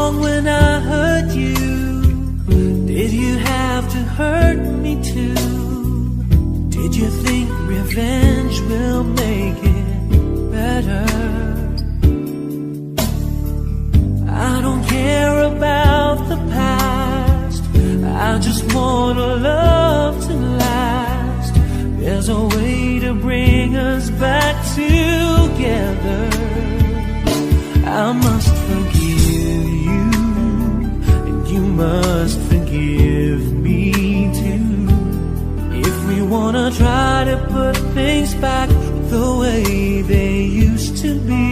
wrong when I hurt you? Did you have to hurt me too? Did you think revenge will make it better? I don't care about the past, I just want a love to last. There's a way to bring us back together. I must forgive you, and you must forgive me too. If we wanna try to put things back the way they used to be.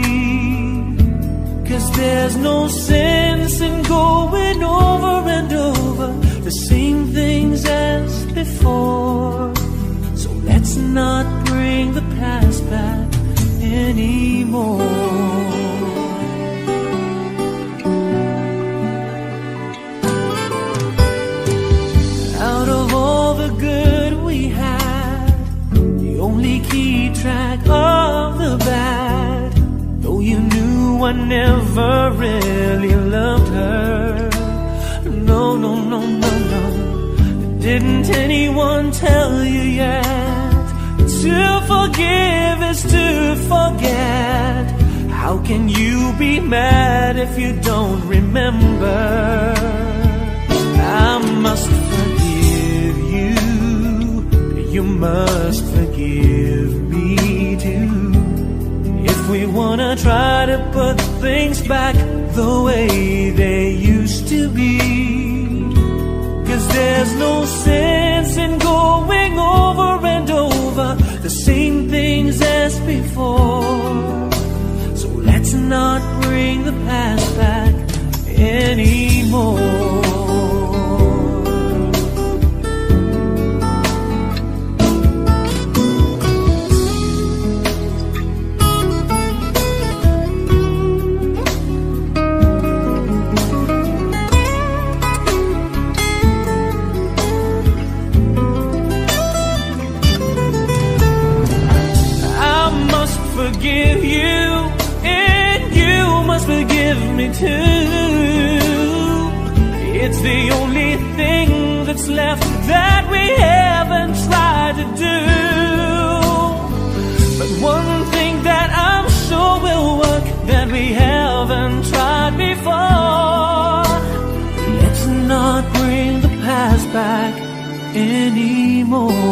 'Cause there's no sense in going over and over the same things as before. So let's not bring the past back anymore. Out of all the good we had, you only keep track of the bad. Though you knew I never really loved her. No, no, no, no, no. Didn't anyone tell you yet? To forgive is to forget. How can you be mad if you don't remember? I must forgive you, you must forgive me too. If we wanna try to put things back the way they used to be. 'Cause there's no sense in going over and over the same things as before. So let's not bring the past back anymore. Forgive you, and you must forgive me too. It's the only thing that's left that we haven't tried to do. But one thing that I'm sure will work that we haven't tried before. Let's not bring the past back anymore.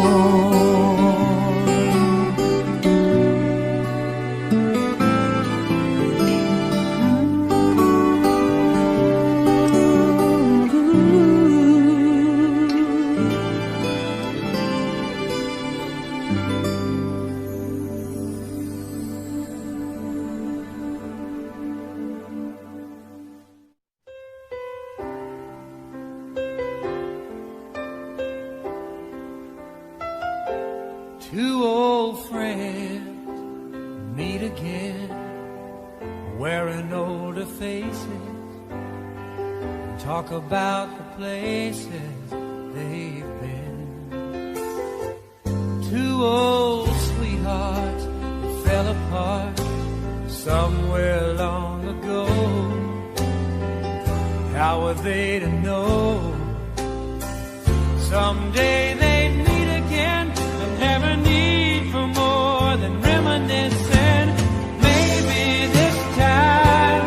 Two old friends meet again, wearing older faces, talk about the places they've been. Two old sweethearts that fell apart somewhere long ago. How were they to know someday they'd meet again? Never need for more than reminiscing. Maybe this time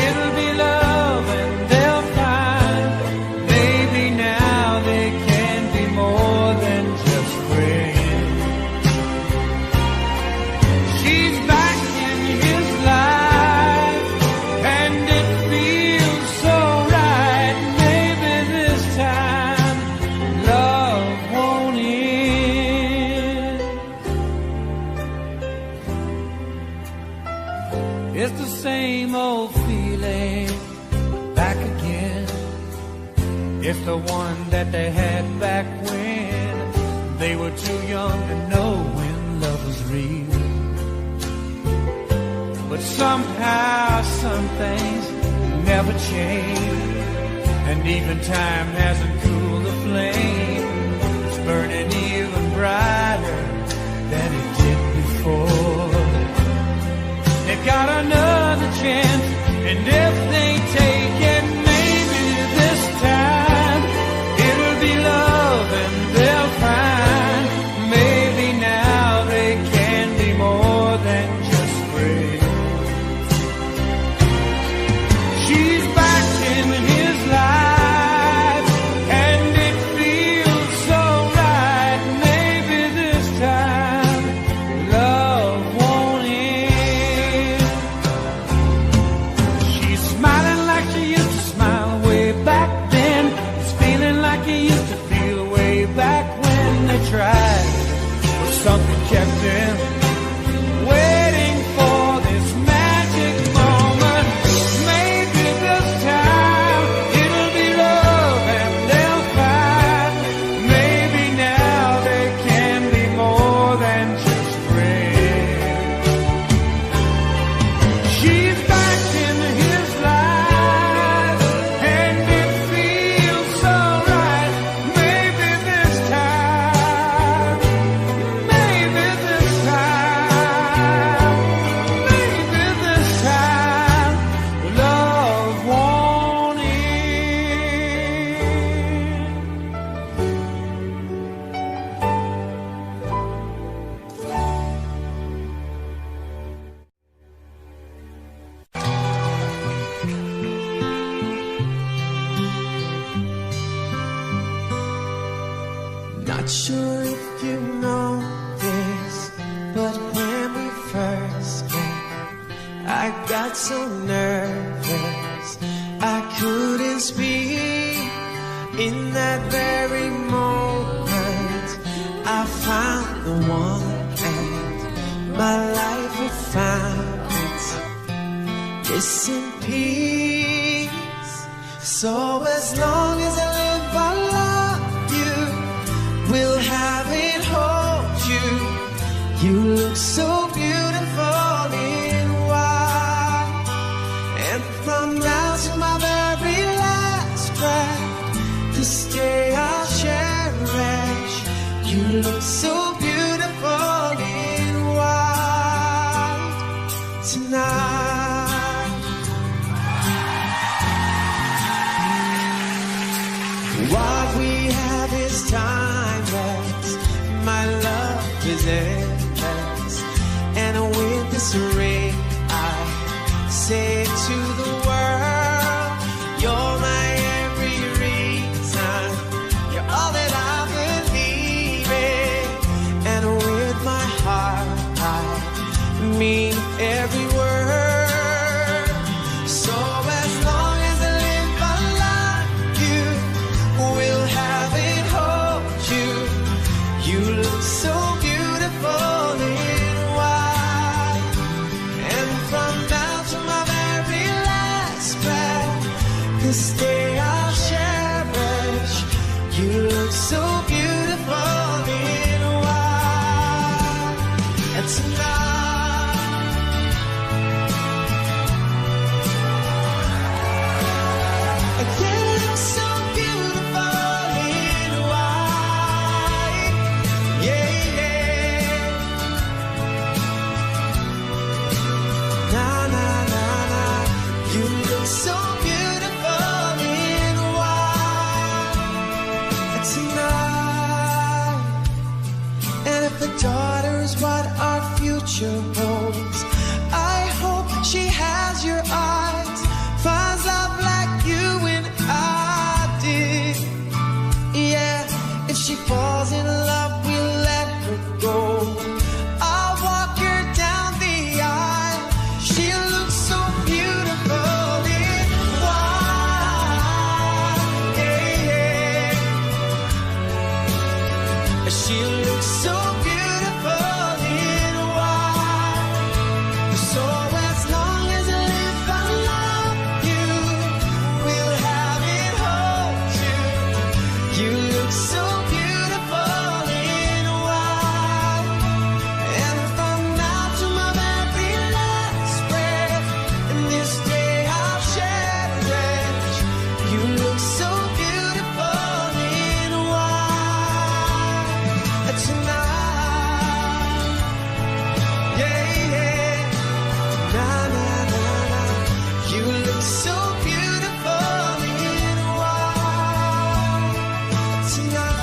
it'll be love and they'll find. Maybe now they can be more than just friends. She's back in his life and it feels so right. Maybe this time love won't end. It's the same old feeling back again. It's the one that they had back when they were too young to know when love was real. But somehow some things never change, and even time hasn't cooled the flame. It's burning even brighter than it did before. They've got another chance, and if they take it Not sure if you know this, but when we first met, I got so nervous I couldn't speak. In that very moment I found the one, and my life had found its missing piece. So as long as I live, I love you, will have it, hold you. You look so beautiful in white, and from now to my very last breath, this day I'll cherish. You look so beautiful in white tonight. What we have is timeless, my love is endless, and with this ring I say to the world, you're my every reason, you're all that I believe in, and with my heart I mean every word. So as long as I live, I love you, will have it, hold you. You look so beautiful in white, and from now to my very last breath, this day I'll cherish. You look so beautiful in white, and tonight, you look so beautiful in white, yeah, yeah. Na na na na, you look so beautiful in white tonight. And if a daughter is what our future holds, I hope she has your eyes, finds love like you and I did. Yeah, if she falls in love, we'll let her go. I'll walk her down the aisle. She looks so beautiful in white, yeah, yeah. She looks so beautiful in white. So as long as I live, I love you, will have it, hold you. You look so beautiful in white, and from now to my very last breath, and this day I'll cherish. You look so beautiful in white tonight, yeah, yeah. Na na na na, you look so beautiful in white tonight.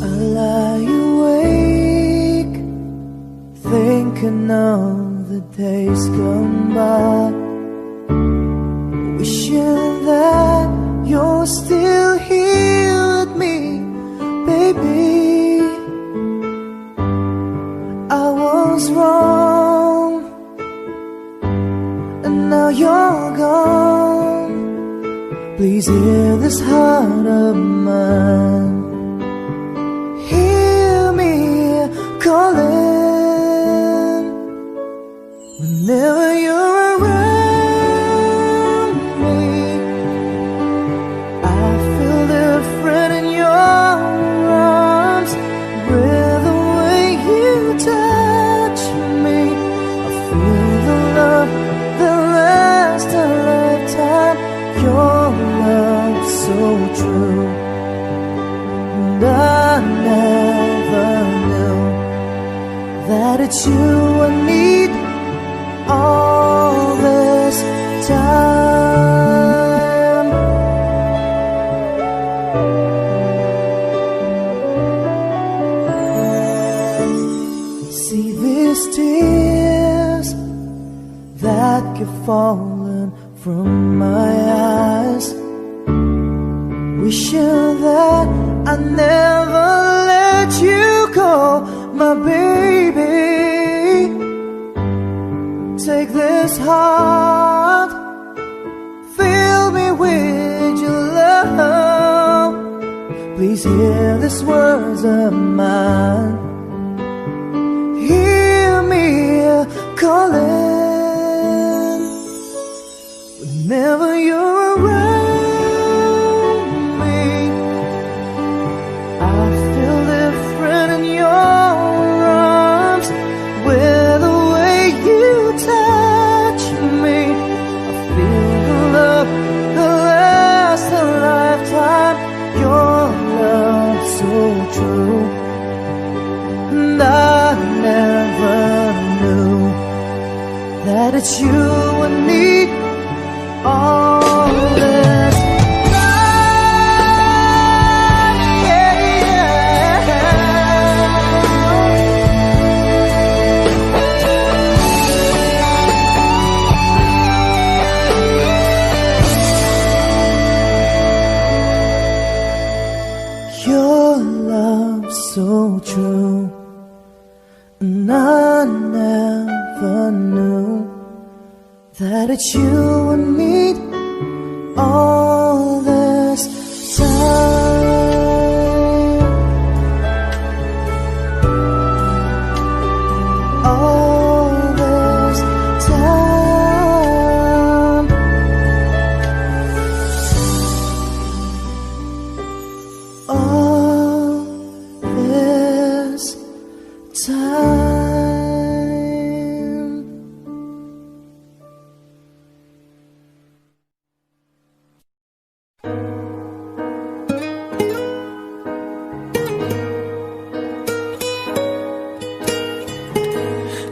I lie awake, thinking of the days gone by, wishing that you're still here with me, baby. I was wrong, and now you're gone. Please hear this heart of mine, hear me calling. Whenever you're around me, I feel different in your arms. With the way you touch me, I feel the love that lasts a lifetime. Your love so true, and I never knew that it's you I need. All this you're falling from my eyes, wishing that I never let you go, my baby. Take this heart, fill me with your love. Please hear these words of mine. Hear me calling. Whenever you're around me, I feel different in your arms. With the way you touch me, I feel the love that lasts a lifetime. Your love so true, and I never knew that it's you I need all this time, Your love so true, and I never knew that it's you I need all this time. All this time. All this time.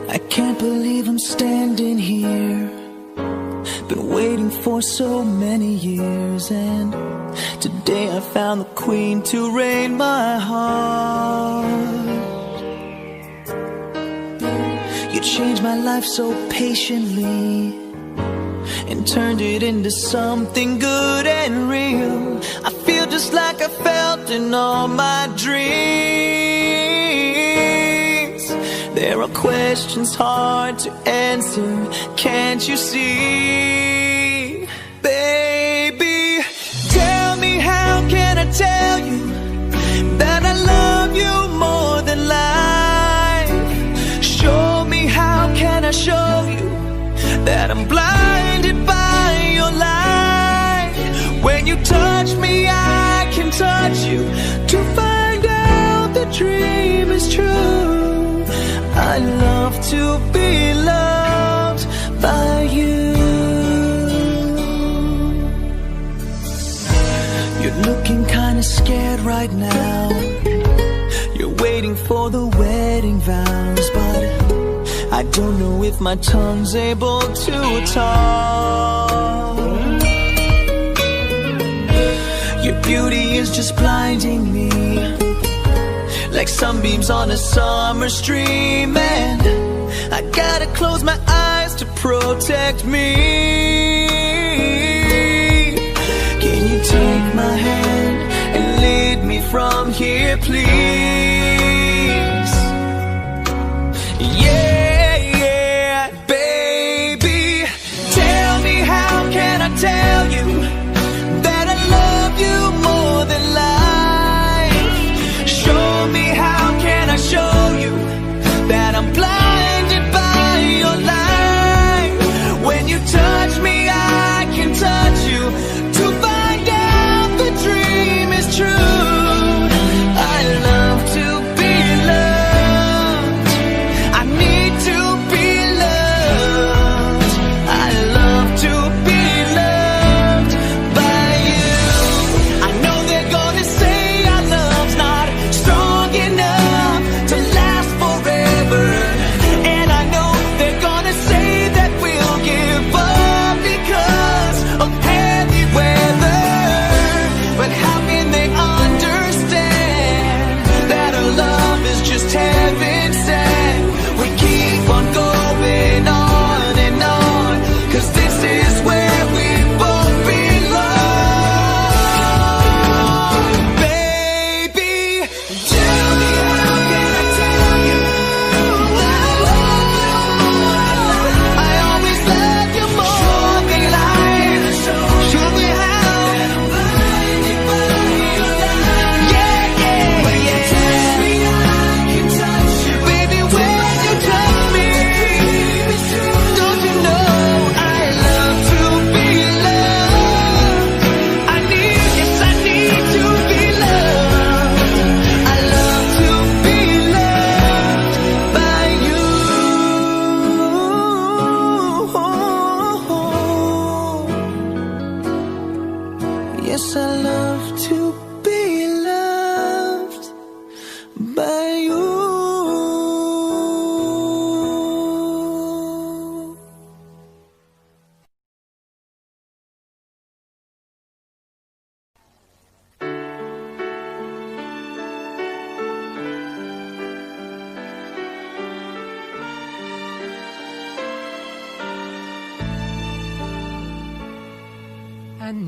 I can't believe I'm standing here. Been waiting for so many years, and today I found the queen to reign my heart. You changed my life so patiently and turned it into something good and real. I feel just like I felt in all my dreams. There are questions hard to answer, can't you see? Baby, tell me, how can I tell you that I love you more than life? Show me, how can I show you that I'm blinded by your light? When you touch me, I can touch you to find out the dream is true. I love to be loved by you. You're looking kinda scared right now. You're waiting for the wedding vows, but I don't know if my tongue's able to talk. Your beauty is just blinding me, like sunbeams on a summer stream, and I gotta close my eyes to protect me. Can you take my hand and lead me from here, please? Yeah, yeah, baby, tell me, how can I tell you that I love you more than life? Show me, how can I show you that I'm blinded by your light? When you touch me, I can touch you to find out the dream is true. I love to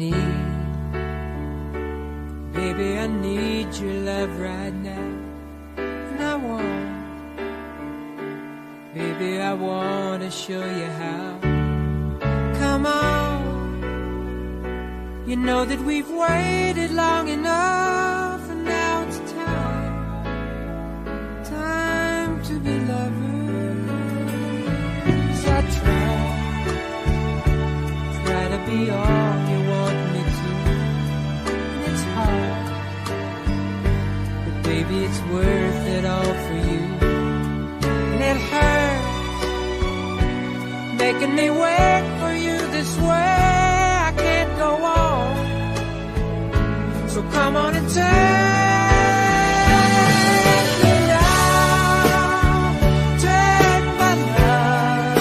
need. Baby, I need your love right now. And I want, baby, I want to show you how. Come on, you know that we've waited long enough, and now it's time to be lovers. I try to be all you want me to, and it's hard, but baby, it's worth it all for you. And it hurts making me wait for you this way. I can't go on, so come on and take me now, take my love,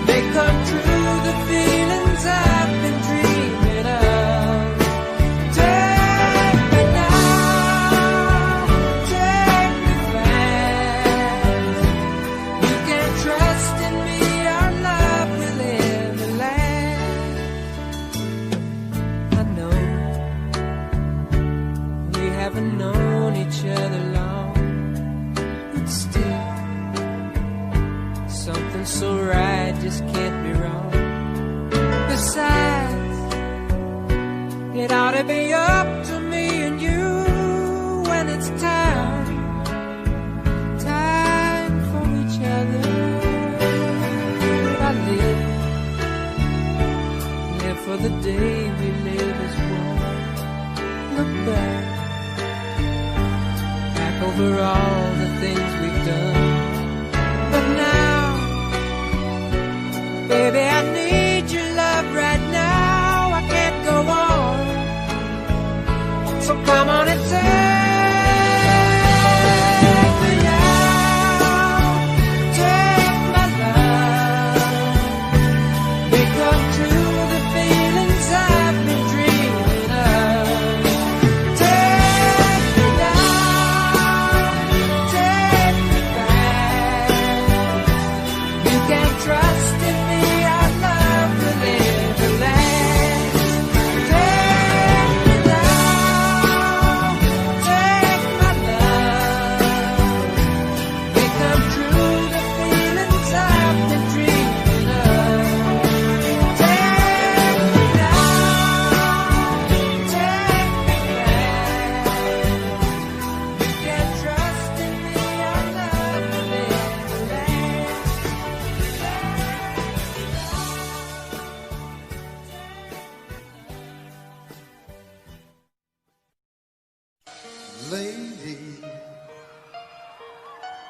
make come true the feelings I've been dreaming of. Take me now, take me fast. You can trust in me, our love will ever last. I know we haven't known each other long, but still something so right just can't be wrong. Besides, it ought to be up to me and you when it's time for each other. I live for the day we live as one. Look back over all the things we've done. But now, baby, I need your love right now. I can't go on, so come on and take me now, take my love, make come true the feelings I've been dreaming of. Take me now, take me back. You can trust in me, our love will never last. Take me now, take my love, make come true the feelings I've been dreaming of. Take me now, take me back. You can trust in me, our love will never last. Lady,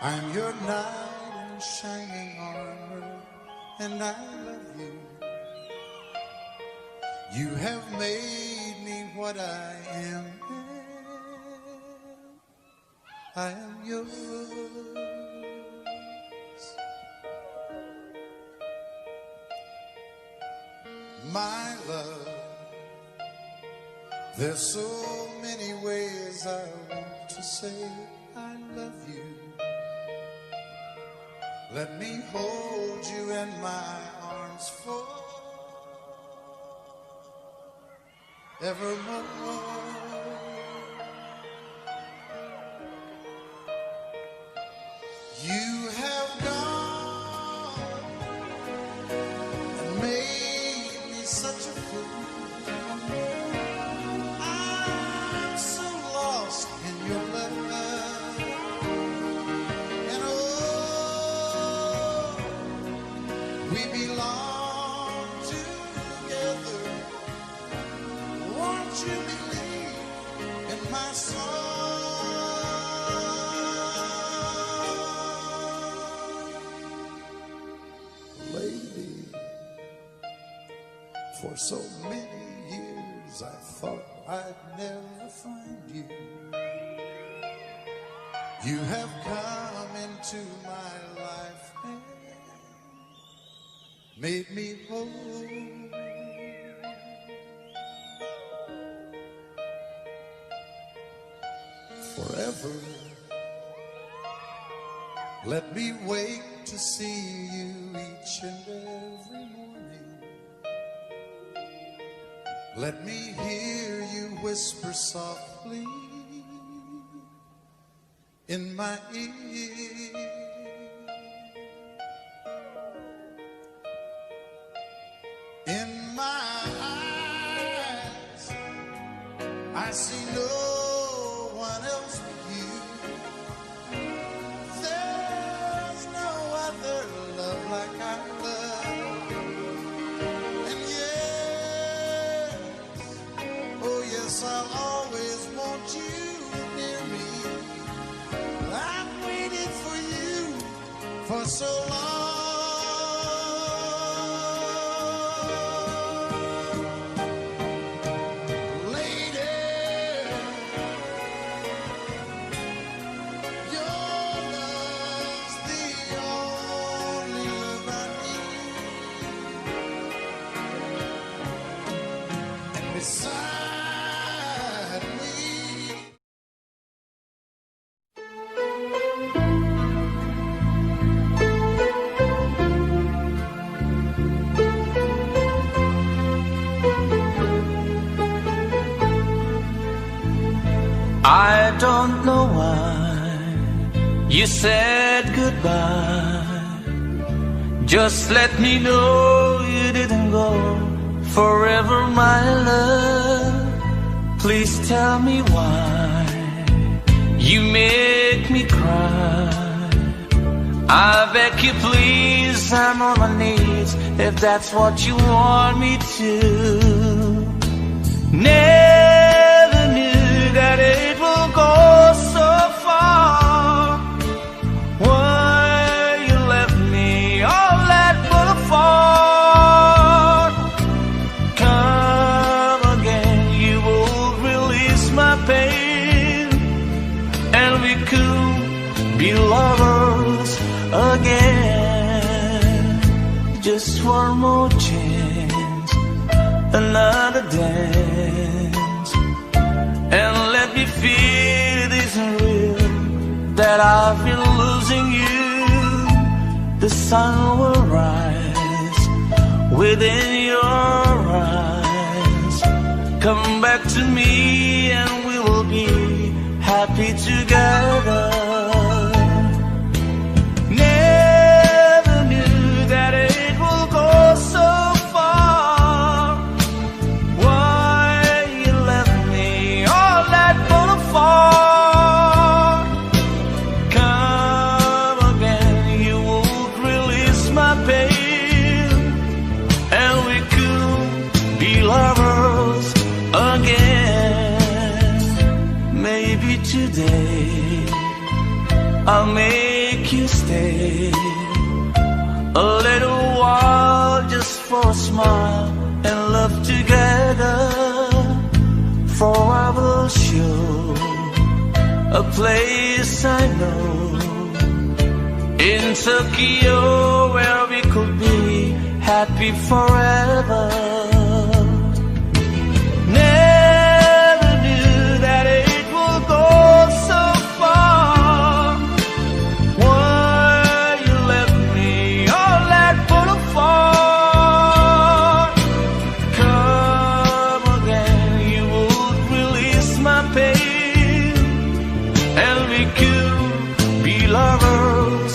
I'm your knight in shining armor, and I love you. You have made me what I am. I am yours. My love, there's so many ways I want to say I love you. Let me hold you in my arms forevermore. You have gone and made me such a fool. I'm so lost in your love, and oh, we belong together. Won't you believe in my song? Lady, for so many years I thought I'd never find you. You have come into my life and made me whole. Forever, let me wake to see you each and every morning. Let me hear you whisper softly in my ear. In my eyes, I see no one else but you. There's no other love like our love. And yes, oh yes, I'll always want you near me. I've waited for you for so long. Beside me, I don't know why you said goodbye. Just let me know you didn't go forever, my love. Please tell me why you make me cry. I beg you please, I'm on my knees if that's what you want me to. Never knew that it will go so far. Why you left me all that but a fall. Come again, you will release my pain, and we could be lovers again. Just one more chance, another dance, and let me feel it isn't real that I've been losing you. The sun will rise within your eyes. Come back to me and we will be happy together. Never knew that it will go so far. Why you left me all that but a fall. Come again, you would release my pain, and we could be lovers again. Maybe today I'll make you stay a little while, just for a smile and love together. For I will show a place I know in Tokyo where we could be happy forever. Never knew that it will go so far. Why you left me all that but a fall. Come again, you would release my pain, and we could be lovers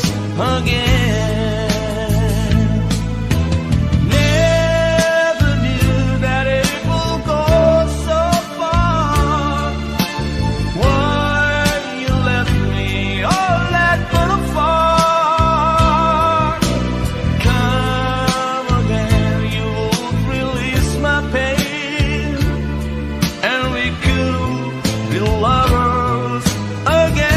again. Never knew that it will go so far. Why you left me all that but a fall. Come again, you would release my pain, and we could be lovers again.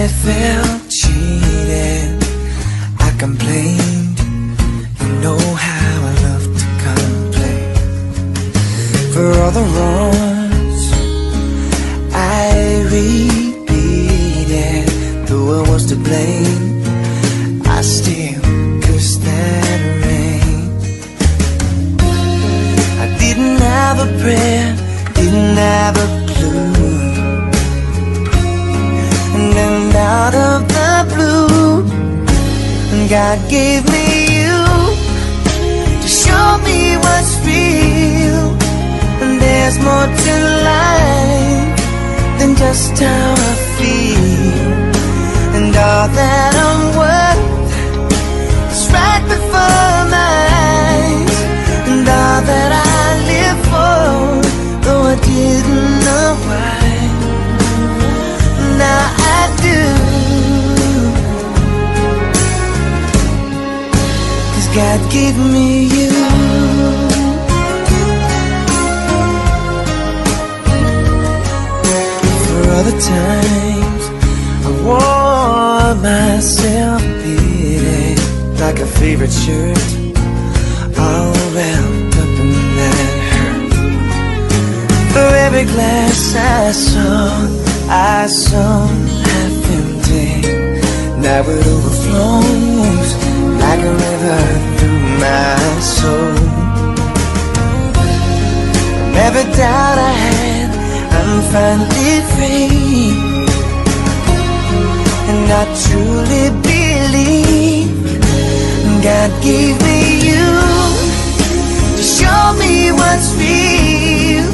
I felt cheated, I complained. You know how I love to complain. For all the wrongs I repeated, though I was to blame, I still cursed that rain. I didn't have a prayer, didn't have a clue, and then out of the blue, God gave me you to show me what's real. And there's more to life than just how I feel. And all that I'm worth is right before my eyes. And all that I live for, though I didn't know why, now I do. 'Cause God gave me you. For all the times I wore myself beating like a favorite shirt, all wrapped up in that hurt. For every glass I saw half empty, now it overflows like a river through my soul. From every doubt I had, I'm finally free. And I truly believe God gave me you to show me what's real.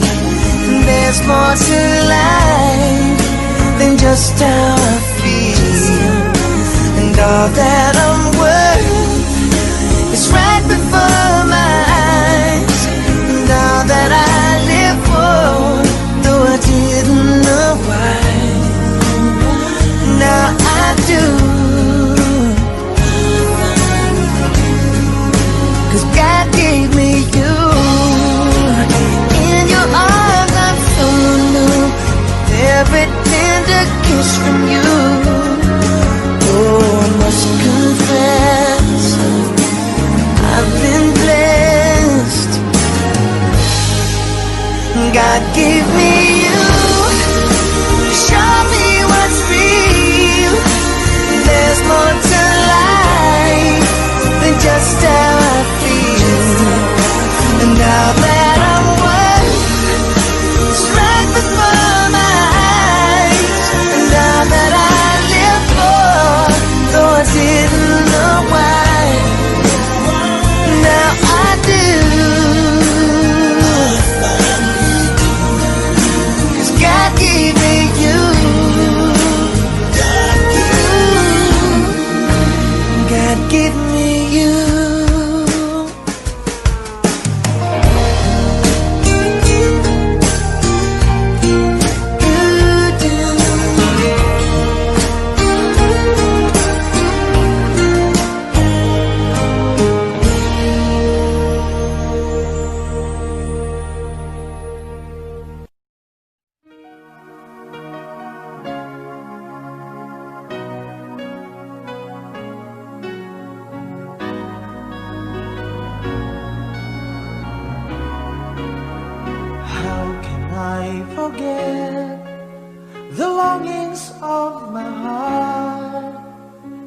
And there's more to life than just how I feel. And all that I'm worth is right before my eyes. And all that I live for, though I didn't know why, now I do. 'Cause God gave me you. In your arms I'm so new, every tender kiss from you. Oh, I must confess, I've been blessed. God gave me you, show me what's real. There's more to life than just how I feel. And now that I'm worth is right before my eyes. And now that I live for, though I didn't know why, now I do. 'Cause God gave me you. God gave me you. How can I forget the longings of my heart?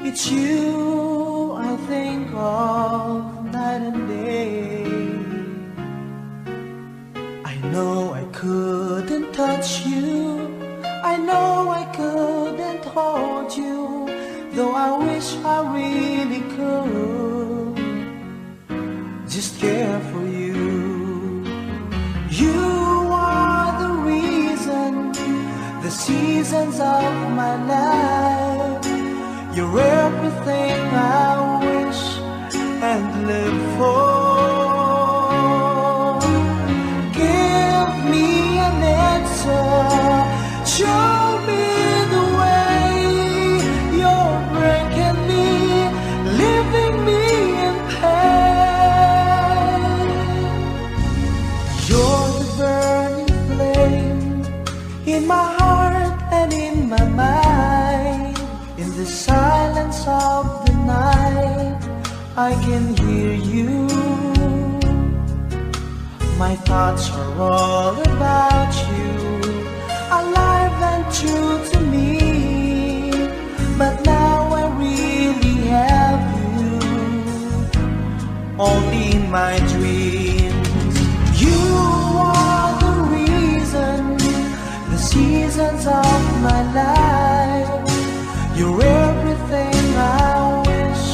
It's you I think of night and day. I know I couldn't touch you, I know I couldn't hold you, though I wish I really could just care for you. You are the reason, the seasons of my life. You're everything I wish and live for. Give me an answer, show me the way. You're breaking me, leaving me in pain. You're the burning flame in my heart and in my mind. I can hear you. My thoughts are all about you, alive and true to me. But now I really have you, only in my dreams. You are the reason, the seasons of my life. You're everything I wish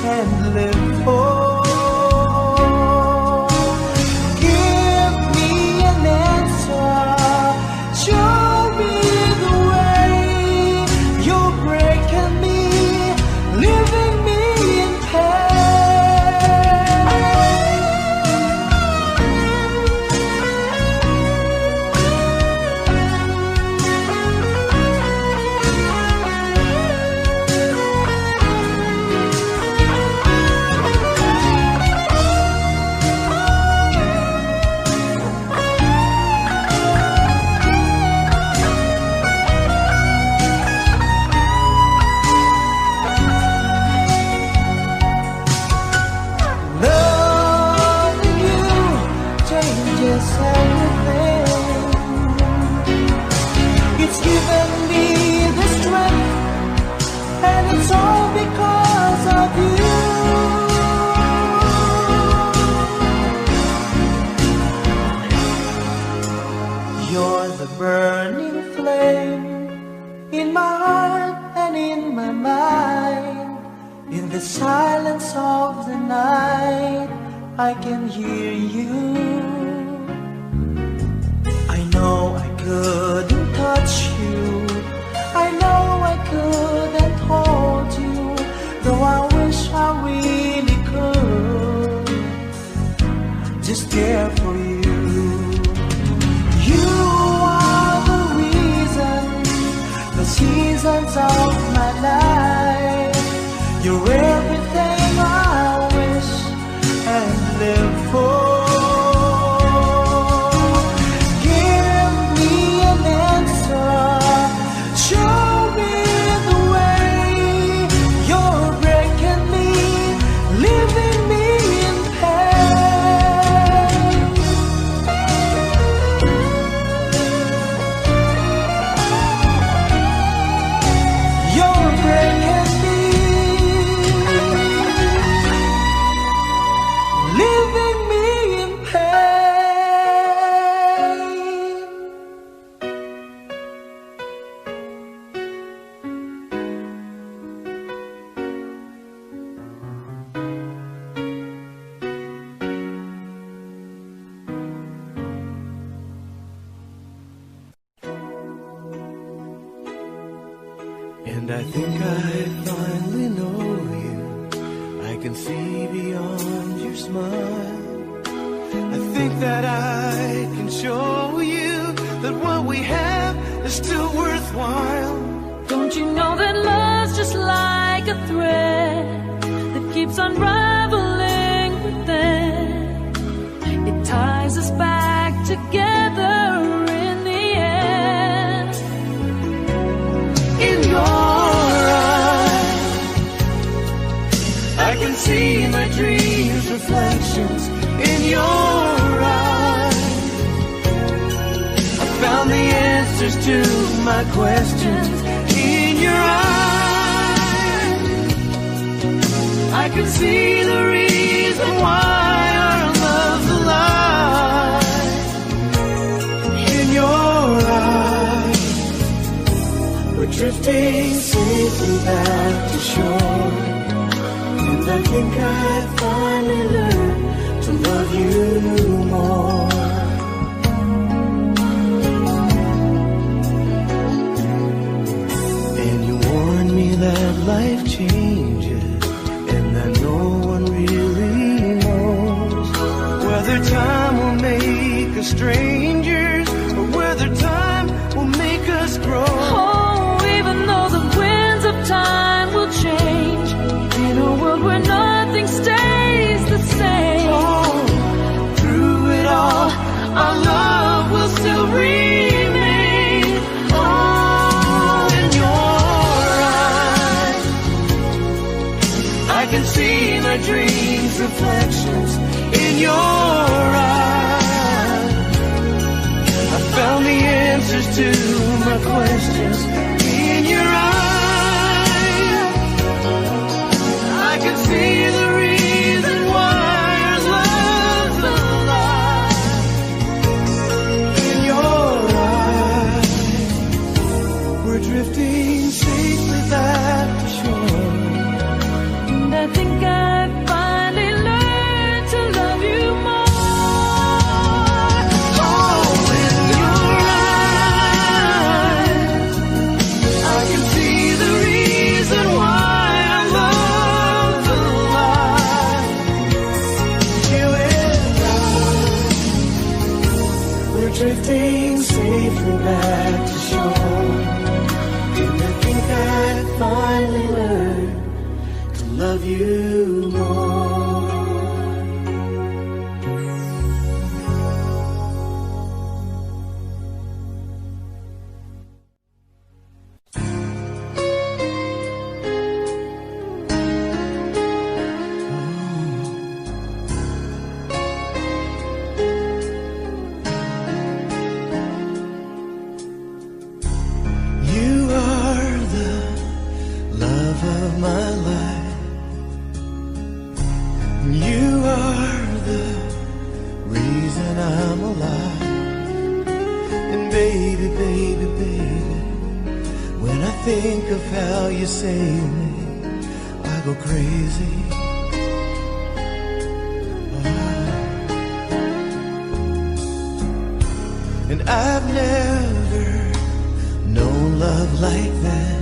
and live for. Give me an answer, show me the way. You're breaking me, leaving me in burning flame in my heart and in my mind. In the silence of the night, I can hear you. I know I couldn't touch you, I know I couldn't hold you, though I wish I really could just care for you. Seasons of my life, you're everything I wish and live for. Give me an answer, show me the way. You're breaking me, leaving me in And I think I finally know you. I can see beyond your smile. I think that I can show you that what we have is still worthwhile. Don't you know that love's just like a thread that keeps unraveling within? It ties us back together in the end. In your eyes, I can see my dreams' reflections. In your eyes, I found the answers to my questions. In your eyes, I can see the reason why our love's alive. In your eyes, we're drifting safely back to shore. And I think I finally learned to love you more. And you warned me that life changes, and that no one really knows whether time will make us strangers or whether time will make us grow. Oh, even though the winds of time will change, in a world where nothing stays the same. Oh, through it all, our love will still remain. Oh, in your eyes, I can see my dreams to my questions in your eyes. I can see the reason why our love's alive. In your eyes, we're drifting safely back to shore. And I think I finally learned to love you more. Oh, in your eyes, I can see the reason why our love's alive. You and I, we're drifting safely back to shore. And I think I finally learned to love you more. You are the love of my life. You are the reason I'm alive. And baby, baby, baby, when I think of how you save me, I go crazy. And I've never known love like that.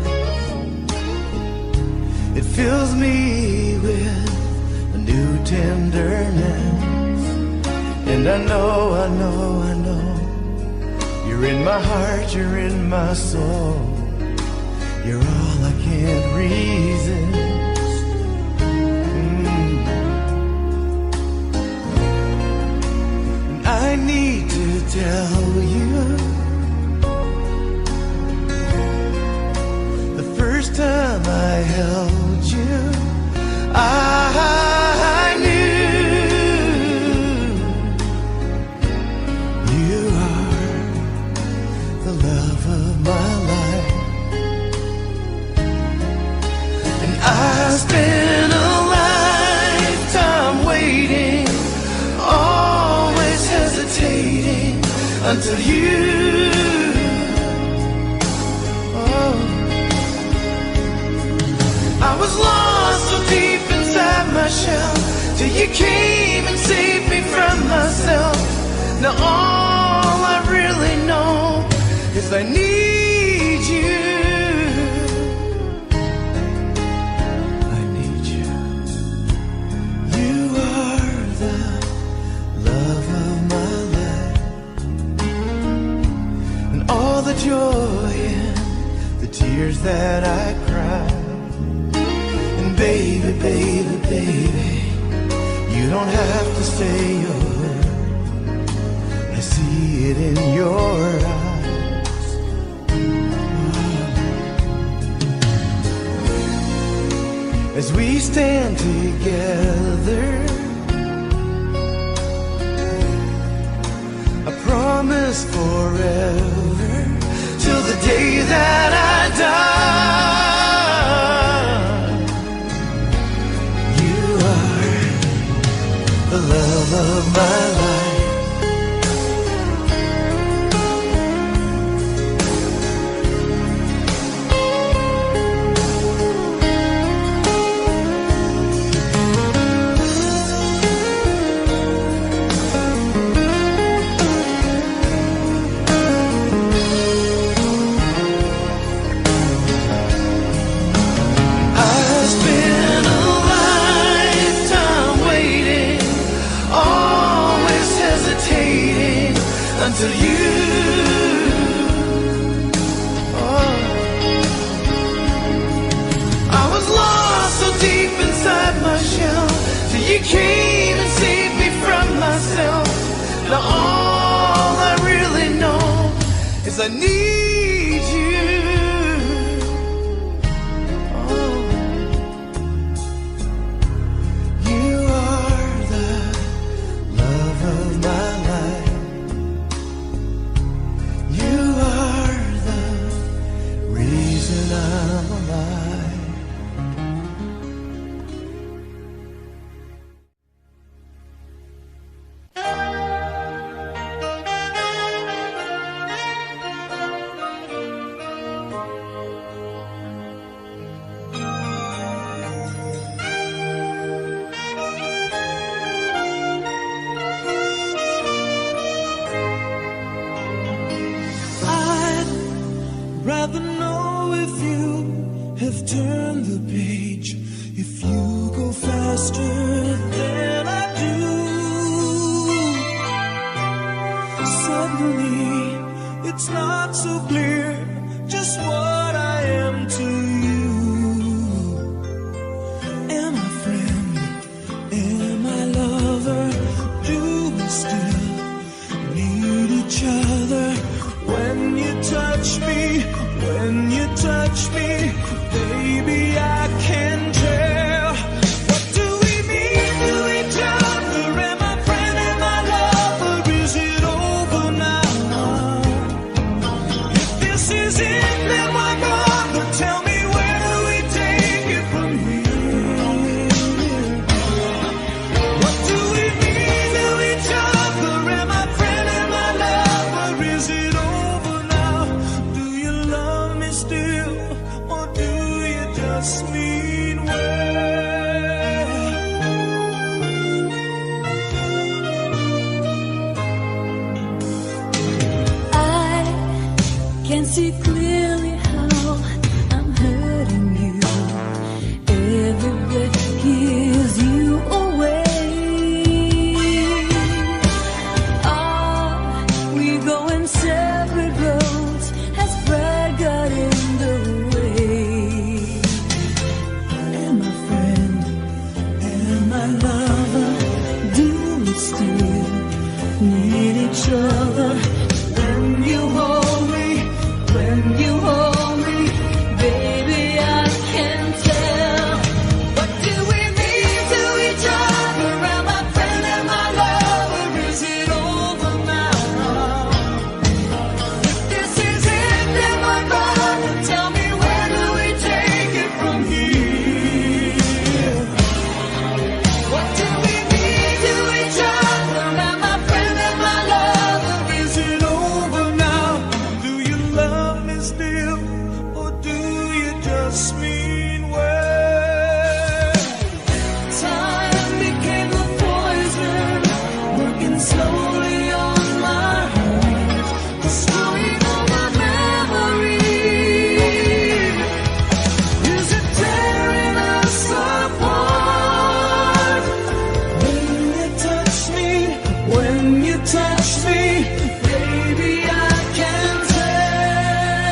It fills me with a new tenderness. And I know, I know, I know, you're in my heart, you're in my soul. You're all I can't resist. And I need to tell you, the first time I held you, I knew you are the love of my life. And I spent a lifetime waiting, always hesitating, until you, oh, I was lost so deep inside my shell, till you came and saved me from myself. Now all I really know is I need you. I need you. You are the love of my life. And all the joy and the tears that I cried. And baby, baby, baby, you don't have to say a word. I see it in your eyes. As we stand together, I promise forever, till the day that I die. You are the love of my life. Until you, oh, I was lost so deep inside my shell, till you came and saved me from myself. Now all I really know is I need you. Oh, you are the love of my life. You are just mean well. I can see clearly how I'm hurting you. Every breath gives you away. We go in separate roads as pride got in the way. And my friend and my lover, do we still need each other? When you hold me, baby, I can tell. What do we mean to each other? Am I friend and my lover? Is it over now? If this is it, then my brother, tell me, where do we take it from here? What do we mean to each other? Am I friend and my lover? Is it over now? Do you love me still, or do you just mean well? Time became a poison, working slowly on my heart, destroying all my memories. Is it tearing us apart? When you touch me, baby, I can tell.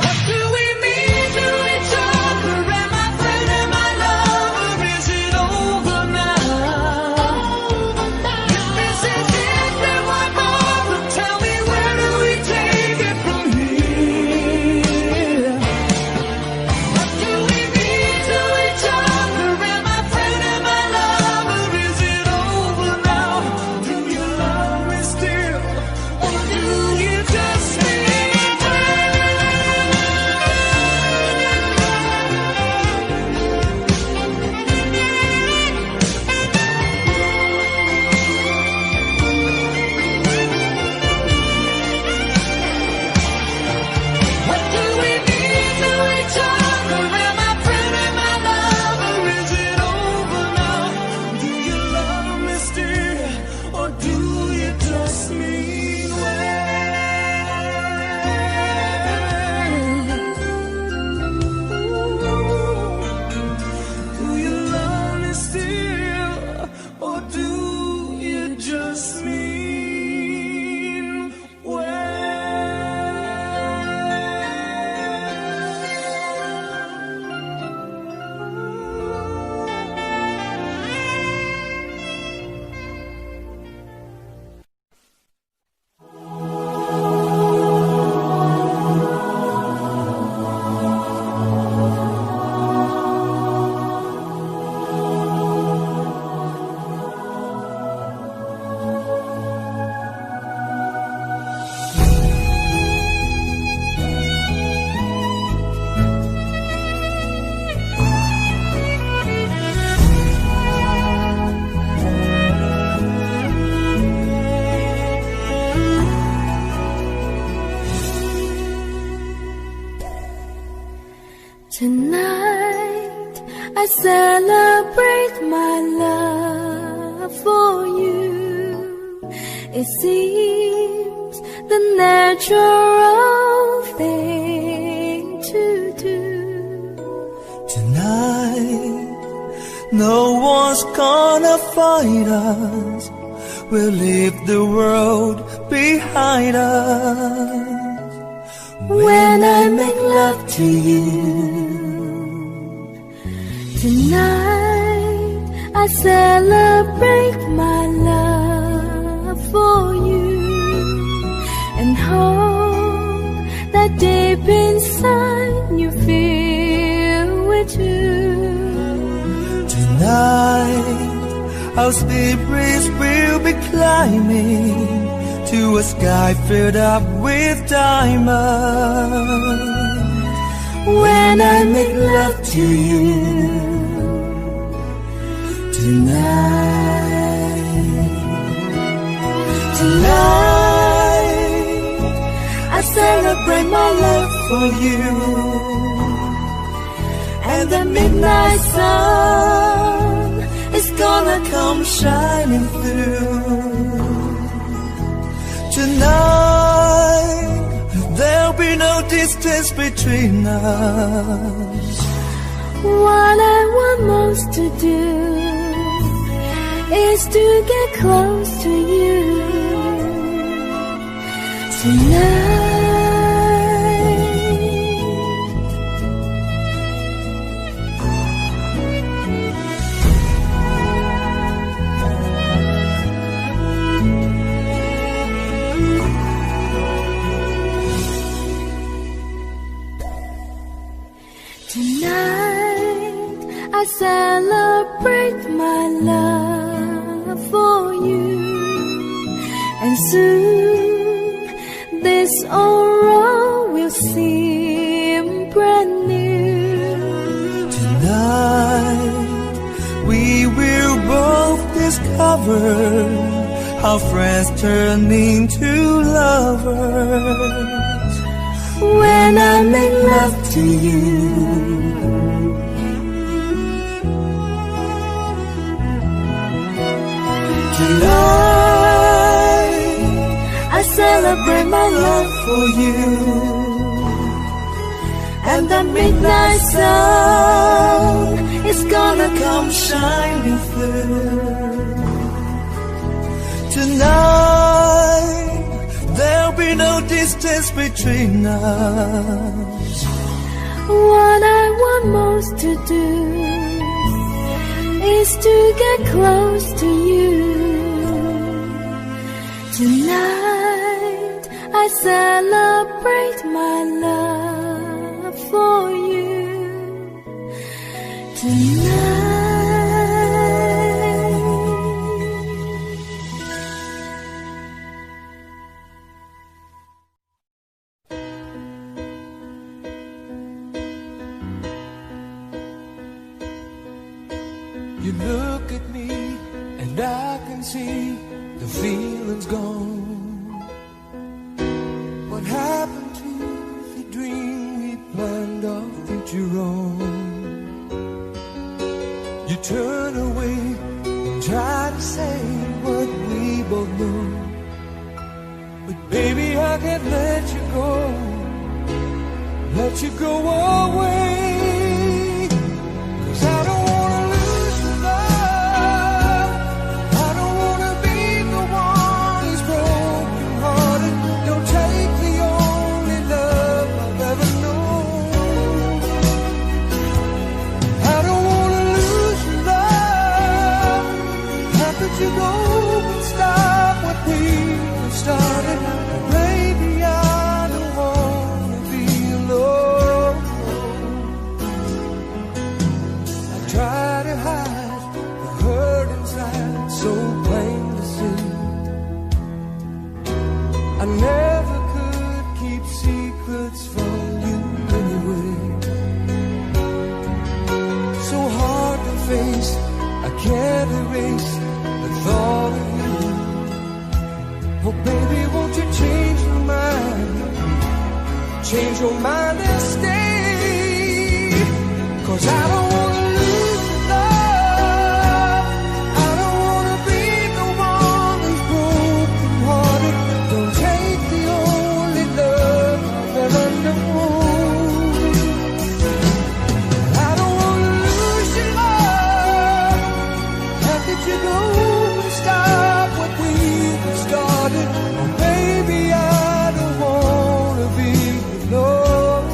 What do we mean to each other? Am I friend and my lover? Is it over now? If this is it, then why bother? Tell me, where do we take it from here? What do we mean to each other? Am I friend and my lover? Is it over now? Do you love me still, or do you just mean What do we mean to each other? Am I friend and my lover? Is it over now? Do you love me still, or do you just mean well? Do you love me still, or do you just mean Tonight I celebrate my love for you. It seems the natural thing to do. Tonight, no one's gonna fight us. We'll leave the world behind us. When I make love to you, Tonight I celebrate my love for you, and hope that deep inside you feel it too. tonight our spirits will be climbing to a sky filled up with diamonds. When I make love to you tonight, I celebrate my love for you. And the midnight sun is gonna come shining through. Tonight there'll be no distance between us. What I want most to do is to get close to you tonight. Tonight I celebrate my love for you, and soon this old road will seem brand new. Tonight we will both discover how friends turn into lovers. When I make love to you, tonight I celebrate my love for you. and the midnight sun is gonna come shining through. Tonight there'll be no distance between us. What I want most to do is to get close to you. Tonight I celebrate my love for you. Tonight. You look at me and I can see the feeling's gone. What happened to the dream we planned our future on? You turn away and try to say what we both know, but baby I can't let you go away. 'Cause I don't wanna lose your love. I don't wanna be the one who's broken hearted. Don't take the only love I've ever known. I don't wanna lose your love. How could you go and stop what we started? Baby, I don't wanna be alone. I try to hide the hurt inside, so plain to see. I never could keep secrets from you anyway. So hard to face, I can't erase the thought of you. Oh baby, won't you change your mind? Change your mind and stay. 'Cause I don't wanna lose your love. I don't wanna be the one who's broken hearted. Don't take the only love I've ever known. I don't wanna lose your love. How could you go and stop what we started? Oh baby, I don't wanna be alone.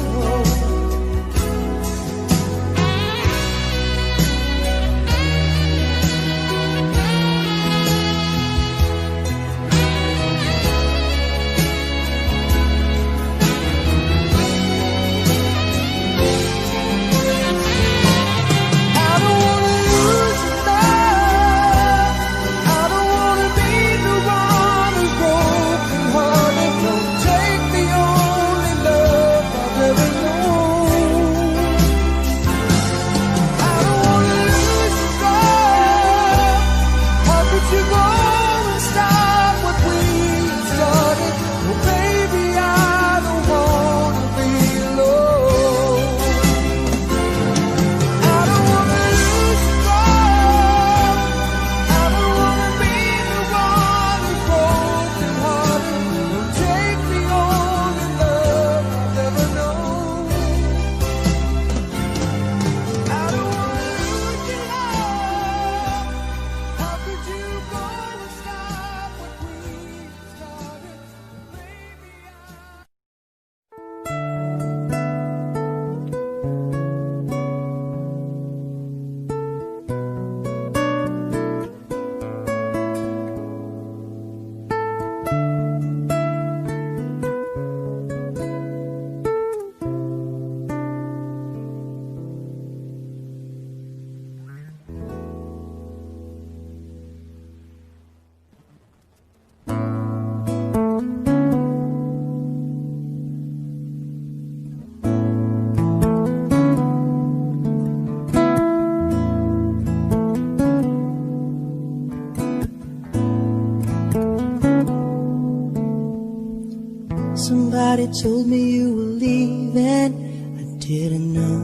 Somebody told me you were leaving, I didn't know.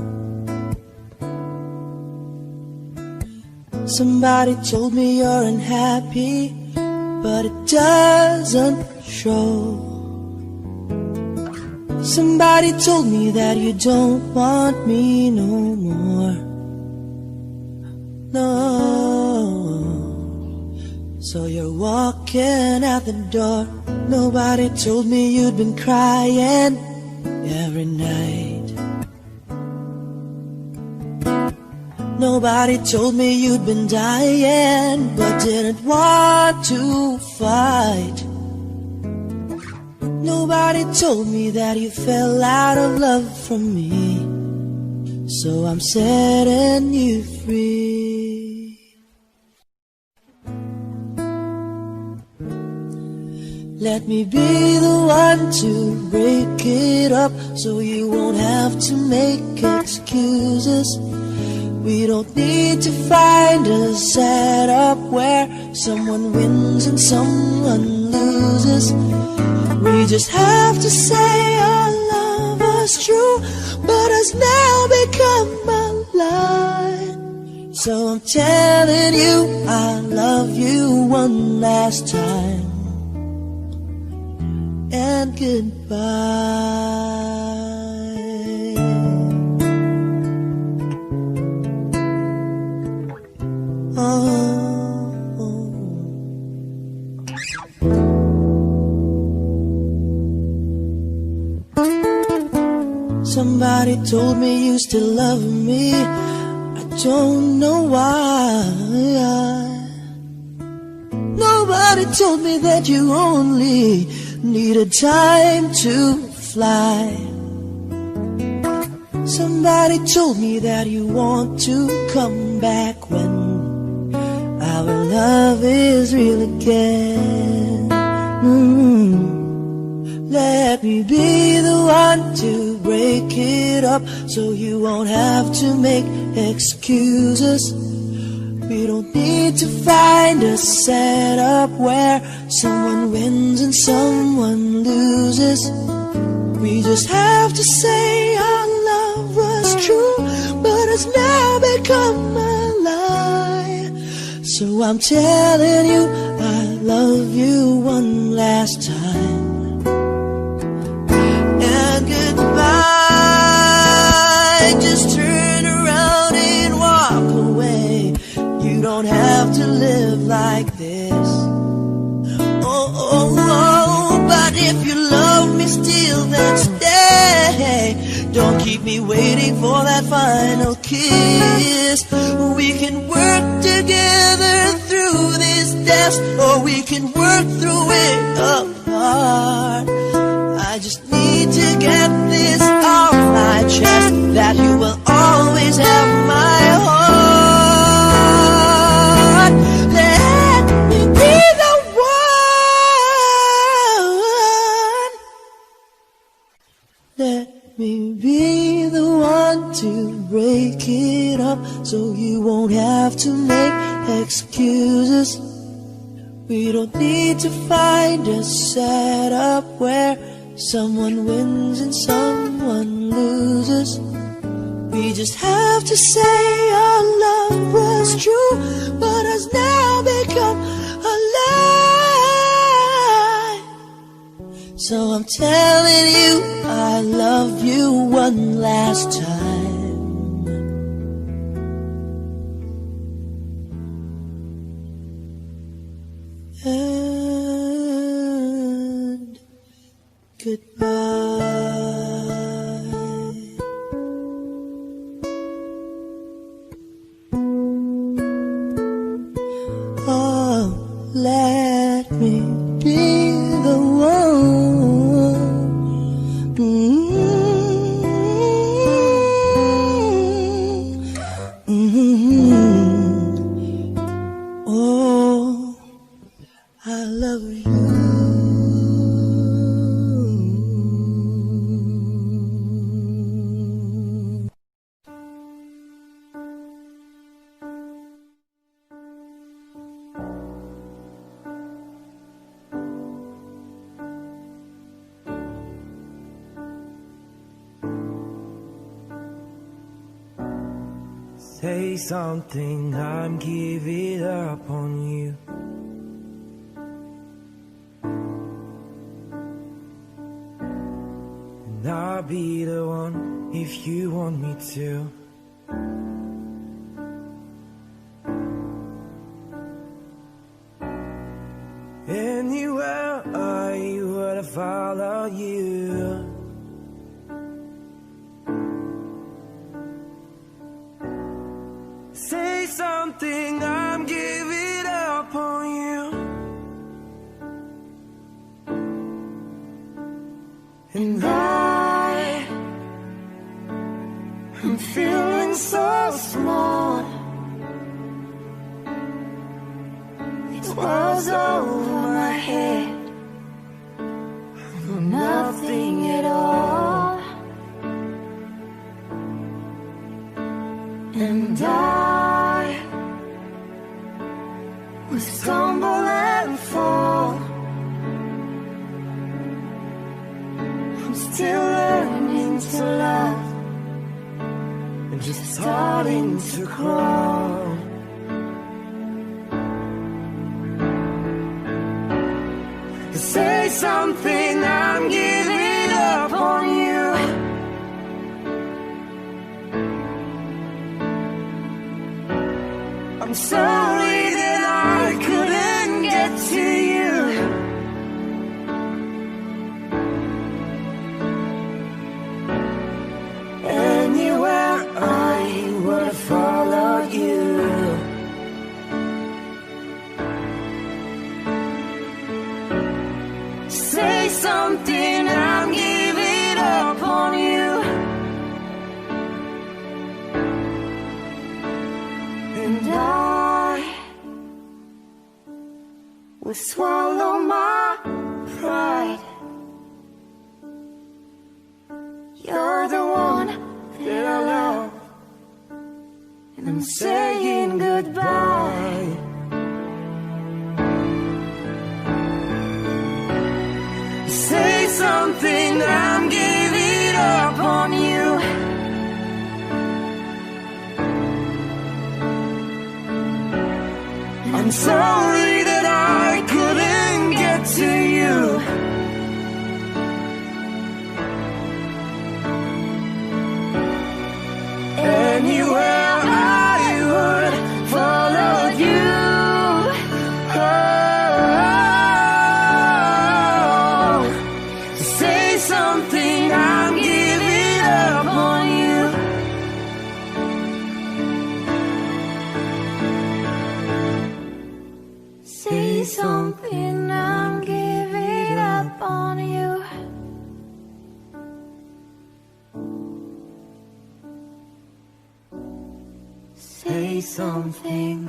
Somebody told me you're unhappy, but it doesn't show. Somebody told me that you don't want me no more. No. So you're walking out the door. Nobody told me you'd been crying every night. Nobody told me you'd been dying, but didn't want to fight. Nobody told me that you fell out of love from me. So I'm setting you free. Let me be the one to break it up, so you won't have to make excuses. We don't need to find a setup where someone wins and someone loses. We just have to say our love was true, but has now become a lie. So I'm telling you I love you one last time, and goodbye. Somebody told me you still love me. I don't know why. Nobody told me that you only needed time to fly. Somebody told me that you want to come back when our love is real again. Let me be the one to break it up, so you won't have to make excuses. We don't need to find a setup where someone wins and someone loses. We just have to say our love was true, but has now become a lie. So I'm telling you I love you one last time, and goodbye. Just turn around and walk away. You don't have to live like this. Oh, oh, oh. But if you love me still, then stay. Don't keep me waiting for that final kiss. We can work together through this test, or we can work through it apart. I just need to get this off my chest, that you will always have my heart. Let me be the one. Let me be the one to break it up, so you won't have to make excuses. We don't need to find a setup where someone wins and someone loses. We just have to say our love was true, but has now become a lie. So I'm telling you I love you one last time, and goodbye. Oh, let me be the one. Oh, I love you. Say something, I'm giving up on you. And I'll be the one if you want me to. Anywhere I would follow you. Say something, I'm giving up on you. And I'm feeling so small. It was over my head, nothing at all. And I would stumble and fall. I'm still learning to love and just starting to crawl. Say something, I'm giving up on you. I'm sorry that I couldn't get to you. Anywhere I would follow you. Say something, I'm giving up on you. And I will swallow my pride. You're the one that I love, and I'm saying goodbye. Say something, I'm giving up on you. I'm sorry that I couldn't get to you. Anywhere I would follow you. Say something, I'm giving up on you. Say something, I'm giving up on you. Say something.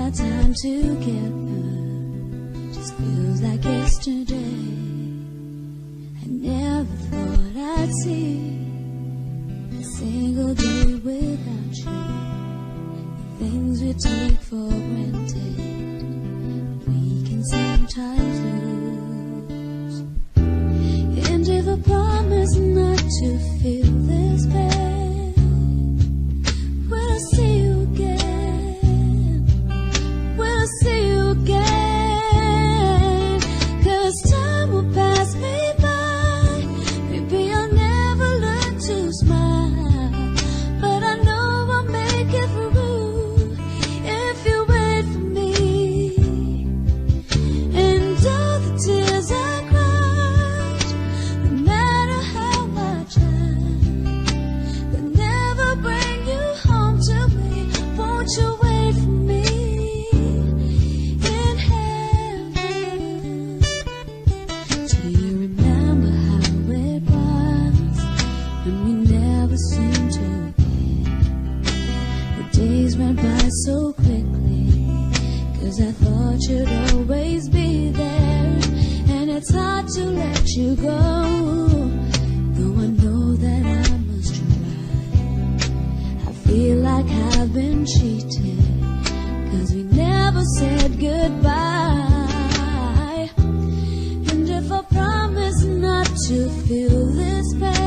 our time together just feels like yesterday. I never thought I'd see a single day without you. The things we take for granted, we can sometimes lose. And if I promise not to feel this pain, will I see you again? Will I see you again? 'Cause time will pass me by. Maybe I'll never learn to smile, but I know I'll make it through if you wait for me. And all the tears I cried, no matter how I tried, they'll never bring you home to me. Won't you wait for me in heaven? Do you remember how it was when we never seemed to care? The days went by so quickly, 'cause I thought you'd always be there. And it's hard to let you go, though I know that I must try. I feel like I've been cheated, 'cause we never said goodbye. And if I promise not to feel this pain,